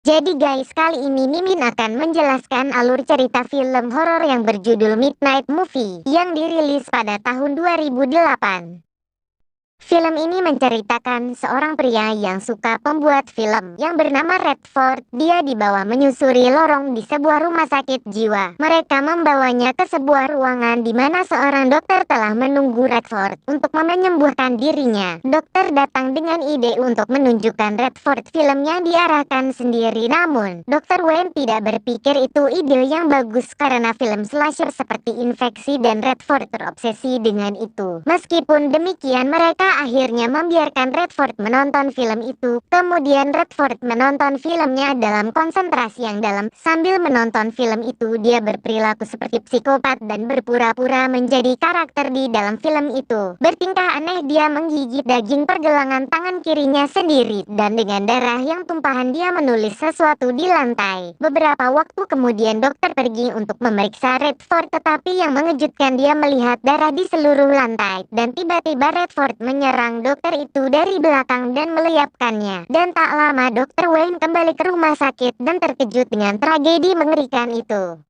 Jadi guys, kali ini Mimin akan menjelaskan alur cerita film horor yang berjudul Midnight Movie yang dirilis pada tahun 2008. Film ini menceritakan seorang pria yang suka pembuat film yang bernama Redford. Dia dibawa menyusuri lorong di sebuah rumah sakit jiwa. Mereka membawanya ke sebuah ruangan di mana seorang dokter telah menunggu Redford untuk menyembuhkan dirinya. Dokter datang dengan ide untuk menunjukkan Redford film yang diarahkan sendiri, namun Dokter Wayne tidak berpikir itu ide yang bagus karena film slasher seperti infeksi dan Redford terobsesi dengan itu. Meskipun demikian, mereka akhirnya membiarkan Redford menonton film itu. Kemudian Redford menonton filmnya dalam konsentrasi yang dalam. Sambil menonton film itu, dia berperilaku seperti psikopat dan berpura-pura menjadi karakter di dalam film itu. Bertingkah aneh, dia menggigit daging pergelangan tangan kirinya sendiri, dan dengan darah yang tumpahan dia menulis sesuatu di lantai. Beberapa waktu kemudian dokter pergi untuk memeriksa Redford, tetapi yang mengejutkan, dia melihat darah di seluruh lantai, dan tiba-tiba Redford menyerang dokter itu dari belakang dan melayapkannya. Dan tak lama Dokter Wayne kembali ke rumah sakit dan terkejut dengan tragedi mengerikan itu.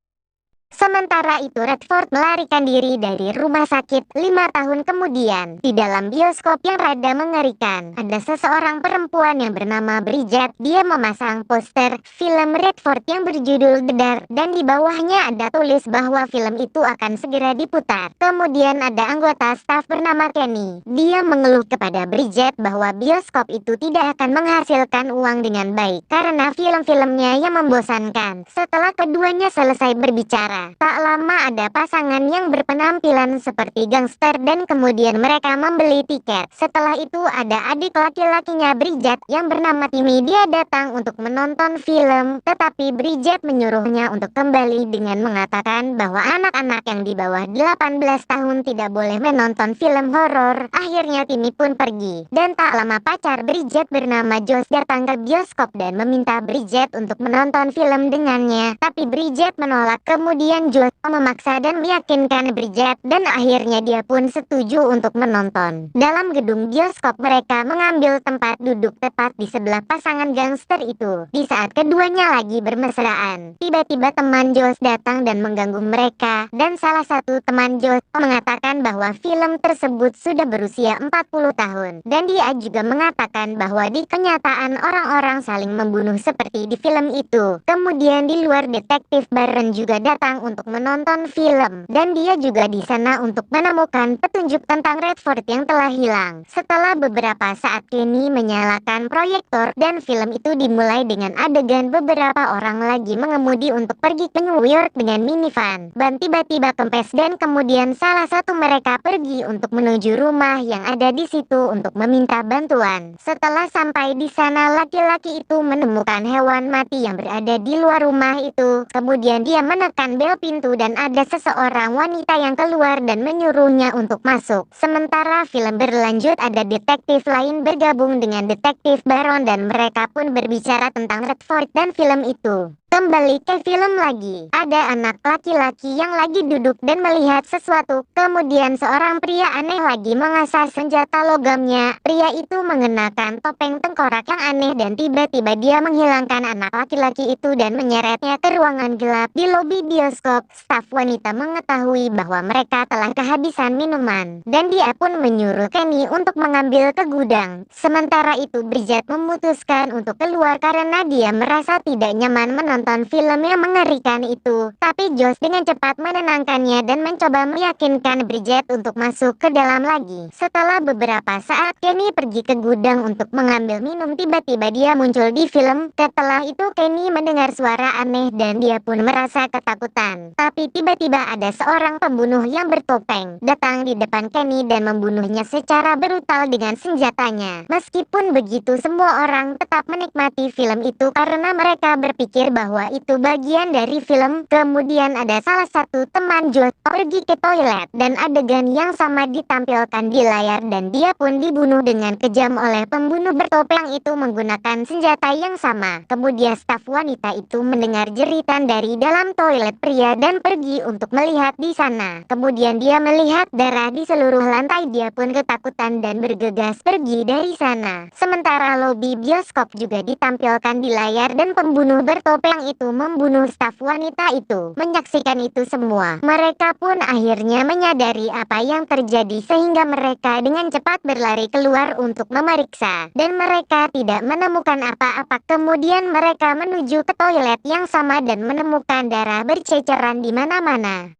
Sementara itu Redford melarikan diri dari rumah sakit 5 tahun kemudian. Di dalam bioskop yang rada mengerikan, ada seseorang perempuan yang bernama Bridget. Dia memasang poster film Redford yang berjudul The Dark, dan di bawahnya ada tulis bahwa film itu akan segera diputar. Kemudian ada anggota staf bernama Kenny. Dia mengeluh kepada Bridget bahwa bioskop itu tidak akan menghasilkan uang dengan baik karena film-filmnya yang membosankan. Setelah keduanya selesai berbicara, tak lama ada pasangan yang berpenampilan seperti gangster dan kemudian mereka membeli tiket. Setelah itu ada adik laki-lakinya Bridget yang bernama Timmy. Dia datang untuk menonton film, tetapi Bridget menyuruhnya untuk kembali dengan mengatakan bahwa anak-anak yang di bawah 18 tahun tidak boleh menonton film horor. Akhirnya Timmy pun pergi, dan tak lama pacar Bridget bernama Josh datang ke bioskop dan meminta Bridget untuk menonton film dengannya. Tapi Bridget menolak. Kemudian Josh memaksa dan meyakinkan Bridget, dan akhirnya dia pun setuju untuk menonton. Dalam gedung bioskop, mereka mengambil tempat duduk tepat di sebelah pasangan gangster itu. Di saat keduanya lagi bermesraan, tiba-tiba teman Josh datang dan mengganggu mereka, dan salah satu teman Josh mengatakan bahwa film tersebut sudah berusia 40 tahun, dan dia juga mengatakan bahwa di kenyataan orang-orang saling membunuh seperti di film itu. Kemudian di luar, detektif Barron juga datang untuk menonton film, dan dia juga di sana untuk menemukan petunjuk tentang Redford yang telah hilang. Setelah beberapa saat, Kenny menyalakan proyektor dan film itu dimulai dengan adegan beberapa orang lagi mengemudi untuk pergi ke New York dengan minivan. Ban tiba-tiba kempes dan kemudian salah satu mereka pergi untuk menuju rumah yang ada di situ untuk meminta bantuan. Setelah sampai di sana, laki-laki itu menemukan hewan mati yang berada di luar rumah itu. Kemudian dia menekan bel pintu dan ada seseorang wanita yang keluar dan menyuruhnya untuk masuk. Sementara film berlanjut, ada detektif lain bergabung dengan detektif Baron dan mereka pun berbicara tentang Redford dan film itu. Kembali ke film lagi, ada anak laki-laki yang lagi duduk dan melihat sesuatu. Kemudian seorang pria aneh lagi mengasah senjata logamnya. Pria itu mengenakan topeng tengkorak yang aneh dan tiba-tiba dia menghilangkan anak laki-laki itu dan menyeretnya ke ruangan gelap. Di lobi bioskop, staf wanita mengetahui bahwa mereka telah kehabisan minuman, dan dia pun menyuruh Kenny untuk mengambil ke gudang. Sementara itu Bridget memutuskan untuk keluar karena dia merasa tidak nyaman menonton film yang mengerikan itu. Tapi Josh dengan cepat menenangkannya dan mencoba meyakinkan Bridget untuk masuk ke dalam lagi. Setelah beberapa saat, Kenny pergi ke gudang untuk mengambil minum. Tiba-tiba dia muncul di film. Setelah itu Kenny mendengar suara aneh dan dia pun merasa ketakutan. Tapi tiba-tiba ada seorang pembunuh yang bertopeng datang di depan Kenny dan membunuhnya secara brutal dengan senjatanya. Meskipun begitu, semua orang tetap menikmati film itu karena mereka berpikir bahwa bahwa itu bagian dari film. Kemudian ada salah satu teman Josh pergi ke toilet dan adegan yang sama ditampilkan di layar dan dia pun dibunuh dengan kejam oleh pembunuh bertopeng itu menggunakan senjata yang sama. Kemudian staf wanita itu mendengar jeritan dari dalam toilet pria dan pergi untuk melihat di sana. Kemudian dia melihat darah di seluruh lantai, dia pun ketakutan dan bergegas pergi dari sana. Sementara lobi bioskop juga ditampilkan di layar dan pembunuh bertopeng itu membunuh staf wanita itu. Menyaksikan itu semua, mereka pun akhirnya menyadari apa yang terjadi sehingga mereka dengan cepat berlari keluar untuk memeriksa. Dan mereka tidak menemukan apa-apa. Kemudian mereka menuju ke toilet yang sama dan menemukan darah berceceran di mana-mana.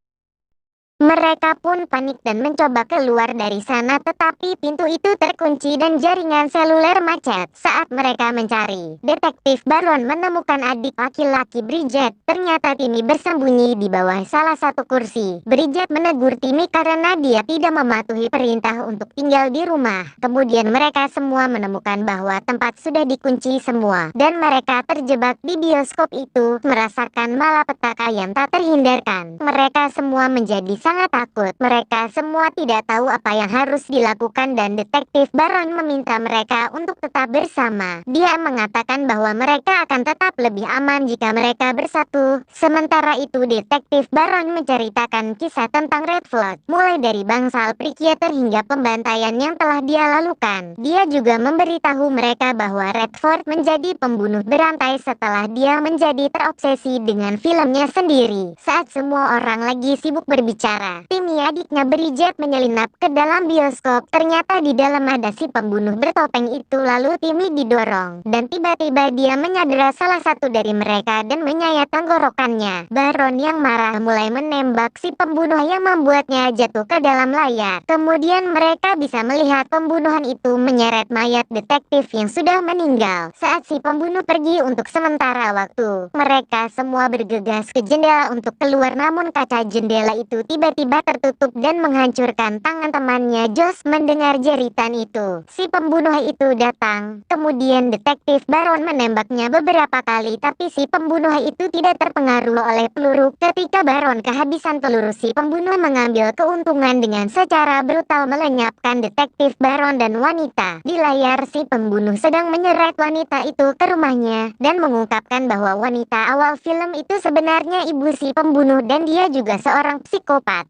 Mereka pun panik dan mencoba keluar dari sana, tetapi pintu itu terkunci dan jaringan seluler macet. Saat mereka mencari, detektif Baron menemukan adik laki-laki Bridget. Ternyata Timmy bersembunyi di bawah salah satu kursi. Bridget menegur Timmy karena dia tidak mematuhi perintah untuk tinggal di rumah. Kemudian mereka semua menemukan bahwa tempat sudah dikunci semua, dan mereka terjebak di bioskop itu, merasakan malapetaka yang tak terhindarkan. Mereka semua menjadi sangat takut. Mereka semua tidak tahu apa yang harus dilakukan dan detektif Baron meminta mereka untuk tetap bersama. Dia mengatakan bahwa mereka akan tetap lebih aman jika mereka bersatu. Sementara itu detektif Baron menceritakan kisah tentang Red Flood, mulai dari bangsal Predator hingga pembantaian yang telah dia lakukan. Dia juga memberitahu mereka bahwa Redford menjadi pembunuh berantai setelah dia menjadi terobsesi dengan filmnya sendiri. Saat semua orang lagi sibuk berbicara, Timmy adiknya Bridget menyelinap ke dalam bioskop. Ternyata di dalam ada si pembunuh bertopeng itu. Lalu Timmy didorong dan tiba-tiba dia menyadara salah satu dari mereka dan menyayat tenggorokannya. Baron yang marah mulai menembak si pembunuh yang membuatnya jatuh ke dalam layar. Kemudian mereka bisa melihat pembunuhan itu menyeret mayat detektif yang sudah meninggal. Saat si pembunuh pergi untuk sementara waktu, mereka semua bergegas ke jendela untuk keluar, namun kaca jendela itu tiba-tiba tertutup dan menghancurkan tangan temannya. Josh mendengar jeritan itu. Si pembunuh itu datang. Kemudian detektif Baron menembaknya beberapa kali, tapi si pembunuh itu tidak terpengaruh oleh peluru. Ketika Baron kehabisan peluru, si pembunuh mengambil keuntungan dengan secara brutal melenyapkan detektif Baron dan wanita. Di layar si pembunuh sedang menyeret wanita itu ke rumahnya dan mengungkapkan bahwa wanita awal film itu sebenarnya ibu si pembunuh dan dia juga seorang psikopat.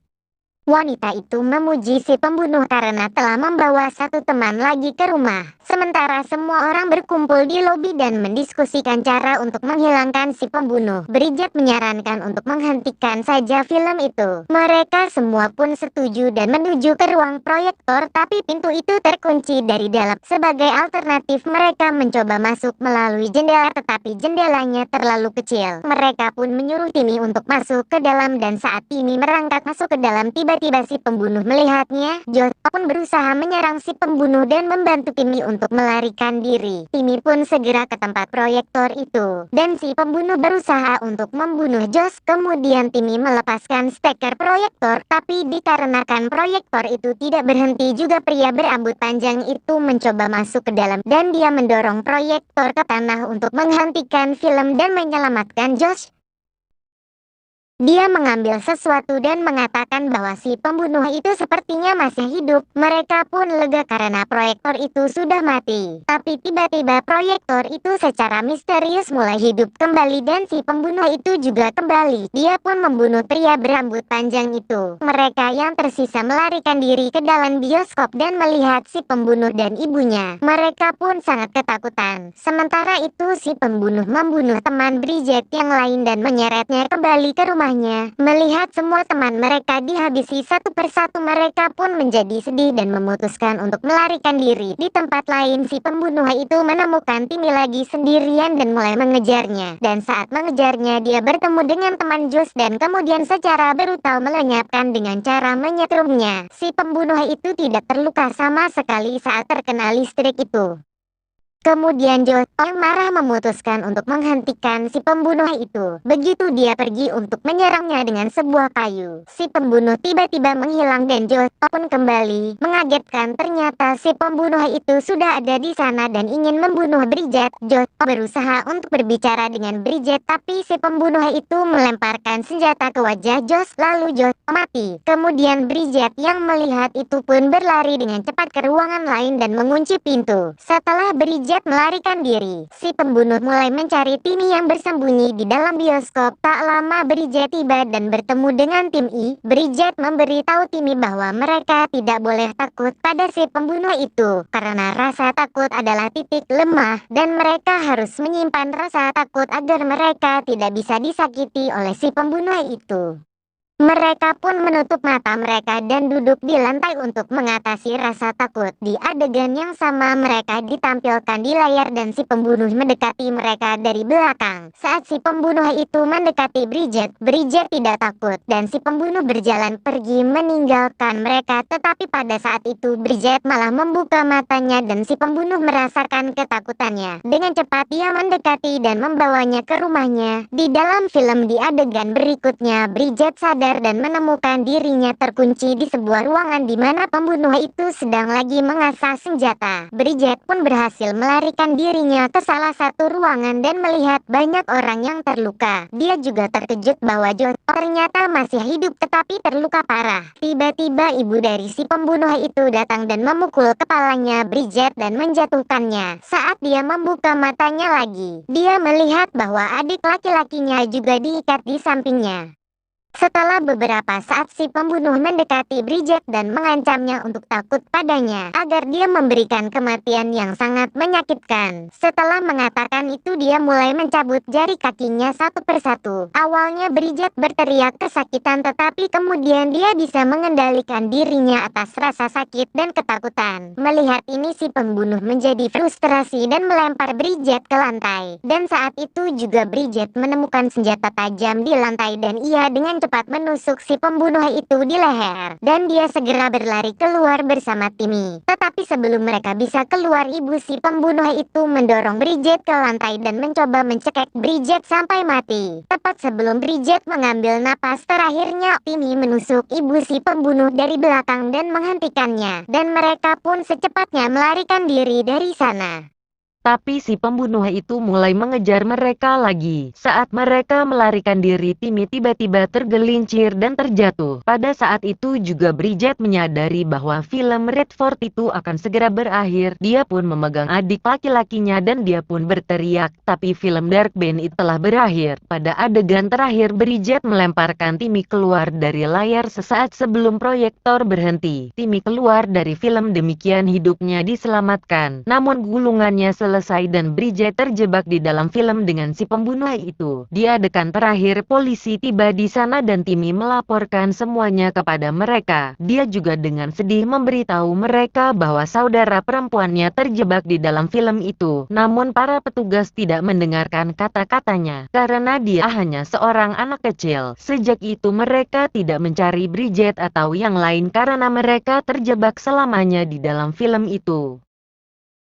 Wanita itu memuji si pembunuh karena telah membawa satu teman lagi ke rumah. Sementara semua orang berkumpul di lobi dan mendiskusikan cara untuk menghilangkan si pembunuh. Bridget menyarankan untuk menghentikan saja film itu. Mereka semua pun setuju dan menuju ke ruang proyektor, tapi pintu itu terkunci dari dalam. Sebagai alternatif, mereka mencoba masuk melalui jendela, tetapi jendelanya terlalu kecil. Mereka pun menyuruh Timmy untuk masuk ke dalam, dan saat Timmy merangkak masuk ke dalam, tiba-tiba si pembunuh melihatnya. Josh pun berusaha menyerang si pembunuh dan membantu Timmy untuk melarikan diri. Timmy pun segera ke tempat proyektor itu, dan si pembunuh berusaha untuk membunuh Josh. Kemudian Timmy melepaskan steker proyektor, tapi dikarenakan proyektor itu tidak berhenti juga, pria berambut panjang itu mencoba masuk ke dalam dan dia mendorong proyektor ke tanah untuk menghentikan film dan menyelamatkan Josh. Dia mengambil sesuatu dan mengatakan bahwa si pembunuh itu sepertinya masih hidup. Mereka pun lega karena proyektor itu sudah mati. Tapi tiba-tiba proyektor itu secara misterius mulai hidup kembali dan si pembunuh itu juga kembali. Dia pun membunuh pria berambut panjang itu. Mereka yang tersisa melarikan diri ke dalam bioskop dan melihat si pembunuh dan ibunya. Mereka pun sangat ketakutan. Sementara itu si pembunuh membunuh teman Bridget yang lain dan menyeretnya kembali ke rumah. Melihat semua teman mereka dihabisi satu persatu, mereka pun menjadi sedih dan memutuskan untuk melarikan diri. Di tempat lain, si pembunuh itu menemukan Timmy lagi sendirian dan mulai mengejarnya. Dan saat mengejarnya, dia bertemu dengan teman Josh dan kemudian secara brutal melenyapkan dengan cara menyetrumnya. Si pembunuh itu tidak terluka sama sekali saat terkena listrik itu. Kemudian Jo yang marah memutuskan untuk menghentikan si pembunuh itu. Begitu dia pergi untuk menyerangnya dengan sebuah kayu, si pembunuh tiba-tiba menghilang dan Jo pun kembali. Mengagetkan, ternyata si pembunuh itu sudah ada di sana dan ingin membunuh Bridget. Jo berusaha untuk berbicara dengan Bridget, tapi si pembunuh itu melemparkan senjata ke wajah Josh, lalu Josh mati. Kemudian Bridget yang melihat itu pun berlari dengan cepat ke ruangan lain dan mengunci pintu. Setelah Bridget melarikan diri, si pembunuh mulai mencari Timmy yang bersembunyi di dalam bioskop. Tak lama Bridget tiba dan bertemu dengan Timmy. Bridget memberitahu Timmy bahwa mereka tidak boleh takut pada si pembunuh itu, karena rasa takut adalah titik lemah, dan mereka harus menyimpan rasa takut agar mereka tidak bisa disakiti oleh si pembunuh itu. Mereka pun menutup mata mereka dan duduk di lantai untuk mengatasi rasa takut. Di adegan yang sama mereka ditampilkan di layar dan si pembunuh mendekati mereka dari belakang. Saat si pembunuh itu mendekati Bridget, Bridget tidak takut dan si pembunuh berjalan pergi meninggalkan mereka. Tetapi pada saat itu Bridget malah membuka matanya dan si pembunuh merasakan ketakutannya. Dengan cepat dia mendekati dan membawanya ke rumahnya. Di dalam film di adegan berikutnya, Bridget sadar dan menemukan dirinya terkunci di sebuah ruangan di mana pembunuh itu sedang lagi mengasah senjata. Bridget pun berhasil melarikan dirinya ke salah satu ruangan dan melihat banyak orang yang terluka. Dia juga terkejut bahwa Josh ternyata masih hidup tetapi terluka parah. Tiba-tiba ibu dari si pembunuh itu datang dan memukul kepalanya Bridget dan menjatuhkannya. Saat dia membuka matanya lagi, dia melihat bahwa adik laki-lakinya juga diikat di sampingnya. Setelah beberapa saat si pembunuh mendekati Bridget dan mengancamnya untuk takut padanya agar dia memberikan kematian yang sangat menyakitkan. Setelah mengatakan itu dia mulai mencabut jari kakinya satu persatu. Awalnya Bridget berteriak kesakitan tetapi kemudian dia bisa mengendalikan dirinya atas rasa sakit dan ketakutan. Melihat ini si pembunuh menjadi frustrasi dan melempar Bridget ke lantai. Dan saat itu juga Bridget menemukan senjata tajam di lantai dan ia dengan cepat menusuk si pembunuh itu di leher, dan dia segera berlari keluar bersama Timmy. Tetapi sebelum mereka bisa keluar, ibu si pembunuh itu mendorong Bridget ke lantai dan mencoba mencekik Bridget sampai mati. Tepat sebelum Bridget mengambil napas terakhirnya, Timmy menusuk ibu si pembunuh dari belakang dan menghentikannya, dan mereka pun secepatnya melarikan diri dari sana. Tapi si pembunuh itu mulai mengejar mereka lagi. Saat mereka melarikan diri, Timmy tiba-tiba tergelincir dan terjatuh. Pada saat itu juga Bridget menyadari bahwa film Redford itu akan segera berakhir. Dia pun memegang adik laki-lakinya dan dia pun berteriak. Tapi film Dark Knight telah berakhir. Pada adegan terakhir Bridget melemparkan Timmy keluar dari layar sesaat sebelum proyektor berhenti. Timmy keluar dari film, demikian hidupnya diselamatkan. Namun gulungannya selesai dan Bridget terjebak di dalam film dengan si pembunuh itu. Di adegan terakhir polisi tiba di sana dan Timmy melaporkan semuanya kepada mereka. Dia juga dengan sedih memberitahu mereka bahwa saudara perempuannya terjebak di dalam film itu. Namun para petugas tidak mendengarkan kata-katanya karena dia hanya seorang anak kecil. Sejak itu mereka tidak mencari Bridget atau yang lain karena mereka terjebak selamanya di dalam film itu.